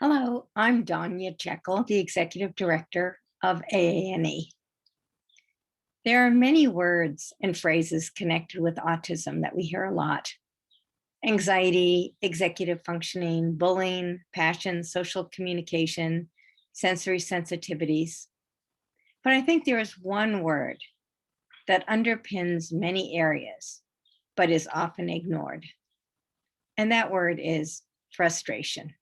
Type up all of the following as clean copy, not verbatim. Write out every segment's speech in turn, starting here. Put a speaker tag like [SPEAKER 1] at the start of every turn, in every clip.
[SPEAKER 1] Hello, I'm Danya Jekyll, the Executive Director of AANE. There are many words and phrases connected with autism that we hear a lot: anxiety, executive functioning, bullying, passion, social communication, sensory sensitivities. But I think there is one word that underpins many areas, but is often ignored. And that word is frustration.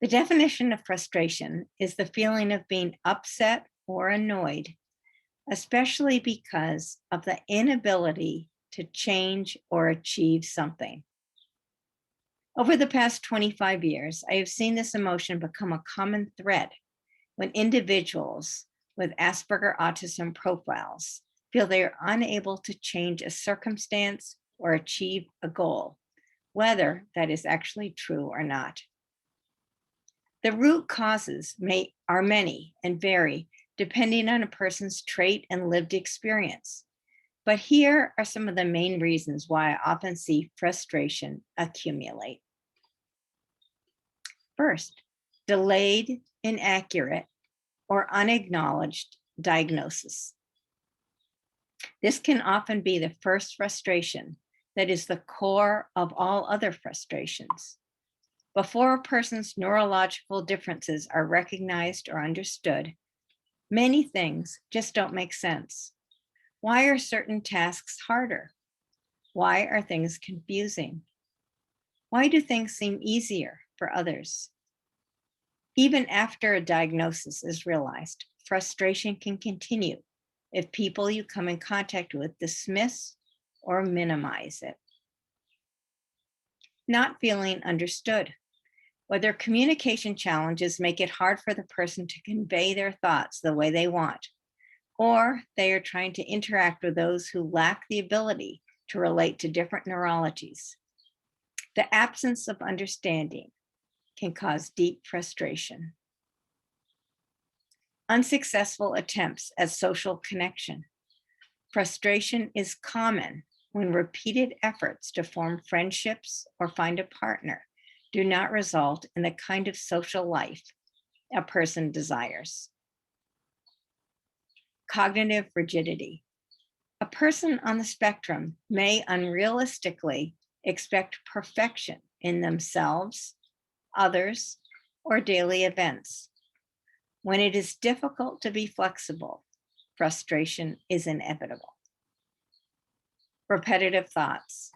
[SPEAKER 1] The definition of frustration is the feeling of being upset or annoyed, especially because of the inability to change or achieve something. Over the past 25 years, I have seen this emotion become a common thread when individuals with Asperger autism profiles feel they are unable to change a circumstance or achieve a goal, whether that is actually true or not. The root causes are many and vary depending on a person's trait and lived experience. But here are some of the main reasons why I often see frustration accumulate. First, delayed, inaccurate, or unacknowledged diagnosis. This can often be the first frustration that is the core of all other frustrations. Before a person's neurological differences are recognized or understood, many things just don't make sense. Why are certain tasks harder? Why are things confusing? Why do things seem easier for others? Even after a diagnosis is realized, frustration can continue if people you come in contact with dismiss or minimize it. Not feeling understood. Whether communication challenges make it hard for the person to convey their thoughts the way they want, or they are trying to interact with those who lack the ability to relate to different neurologies. The absence of understanding can cause deep frustration. Unsuccessful attempts at social connection. Frustration is common when repeated efforts to form friendships or find a partner do not result in the kind of social life a person desires. Cognitive rigidity. A person on the spectrum may unrealistically expect perfection in themselves, others, or daily events. When it is difficult to be flexible, frustration is inevitable. Repetitive thoughts.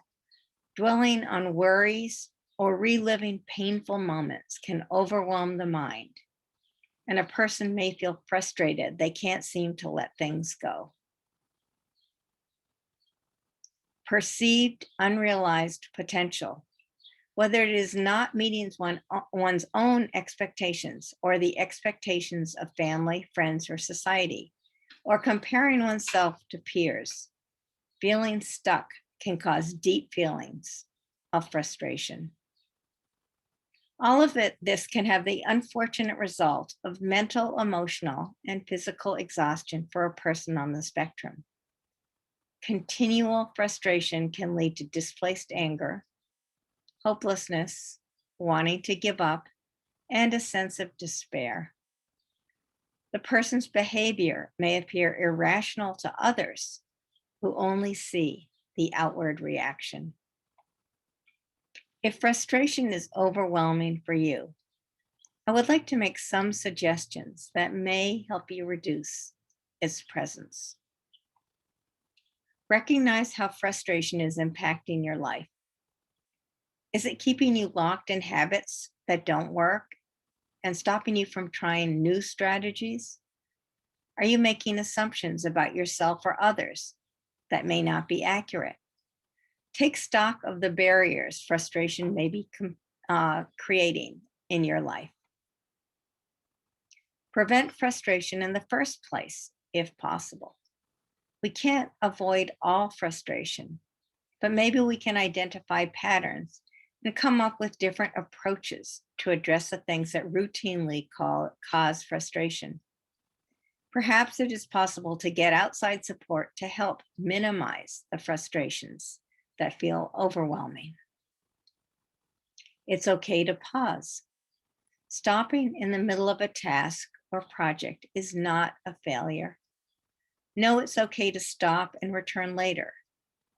[SPEAKER 1] Dwelling on worries or reliving painful moments can overwhelm the mind, and a person may feel frustrated they can't seem to let things go. Perceived unrealized potential. Whether it is not meeting one's own expectations or the expectations of family, friends, or society, or comparing oneself to peers, feeling stuck can cause deep feelings of frustration. All of this can have the unfortunate result of mental, emotional, and physical exhaustion for a person on the spectrum. Continual frustration can lead to displaced anger, hopelessness, wanting to give up, and a sense of despair. The person's behavior may appear irrational to others who only see the outward reaction. If frustration is overwhelming for you, I would like to make some suggestions that may help you reduce its presence. Recognize how frustration is impacting your life. Is it keeping you locked in habits that don't work and stopping you from trying new strategies? Are you making assumptions about yourself or others that may not be accurate? Take stock of the barriers frustration may be creating in your life. Prevent frustration in the first place, if possible. We can't avoid all frustration, but maybe we can identify patterns and come up with different approaches to address the things that routinely cause frustration. Perhaps it is possible to get outside support to help minimize the frustrations that feel overwhelming. It's okay to pause Stopping in the middle of a task or project is not a failure. Know it's okay to stop and return later,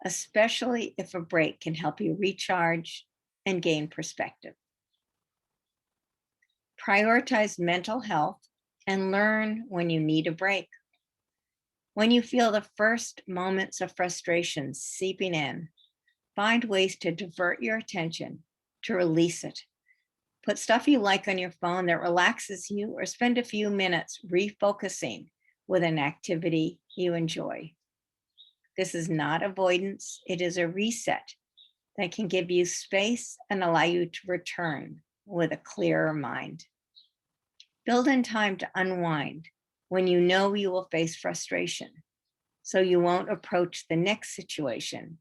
[SPEAKER 1] especially if a break can help you recharge and gain perspective. Prioritize mental health and learn when you need a break. When you feel the first moments of frustration seeping in, find ways to divert your attention, to release it. Put stuff you like on your phone that relaxes you, or spend a few minutes refocusing with an activity you enjoy. This is not avoidance, it is a reset that can give you space and allow you to return with a clearer mind. Build in time to unwind when you know you will face frustration, so you won't approach the next situation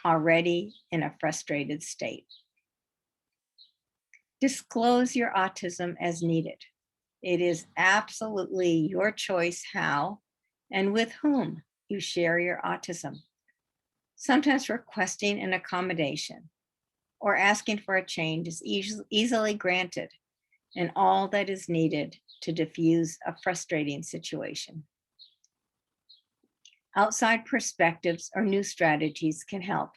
[SPEAKER 1] already in a frustrated state. Disclose your autism as needed. It is absolutely your choice how and with whom you share your autism. Sometimes requesting an accommodation or asking for a change is easily granted, and all that is needed to diffuse a frustrating situation. Outside perspectives or new strategies can help.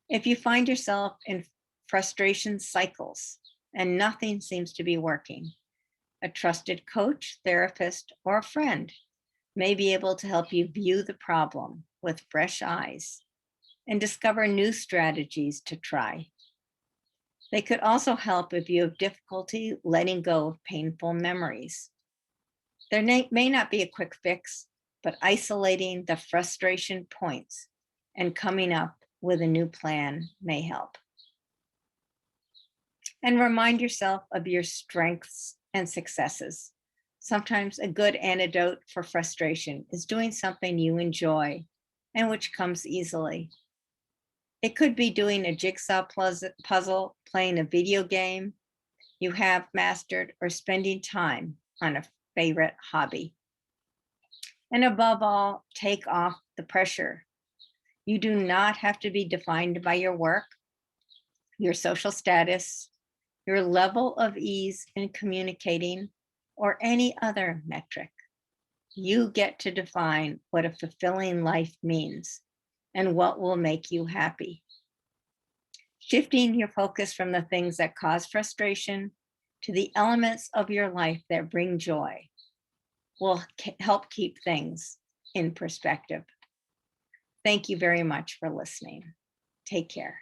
[SPEAKER 1] If you find yourself in frustration cycles and nothing seems to be working, a trusted coach, therapist, or a friend may be able to help you view the problem with fresh eyes and discover new strategies to try. They could also help if you have difficulty letting go of painful memories. There may not be a quick fix, but isolating the frustration points and coming up with a new plan may help. And remind yourself of your strengths and successes. Sometimes a good antidote for frustration is doing something you enjoy and which comes easily. It could be doing a jigsaw puzzle, playing a video game you have mastered, or spending time on a favorite hobby. And above all, take off the pressure. You do not have to be defined by your work, your social status, your level of ease in communicating, or any other metric. You get to define what a fulfilling life means and what will make you happy. Shifting your focus from the things that cause frustration to the elements of your life that bring joy will help keep things in perspective. Thank you very much for listening. Take care.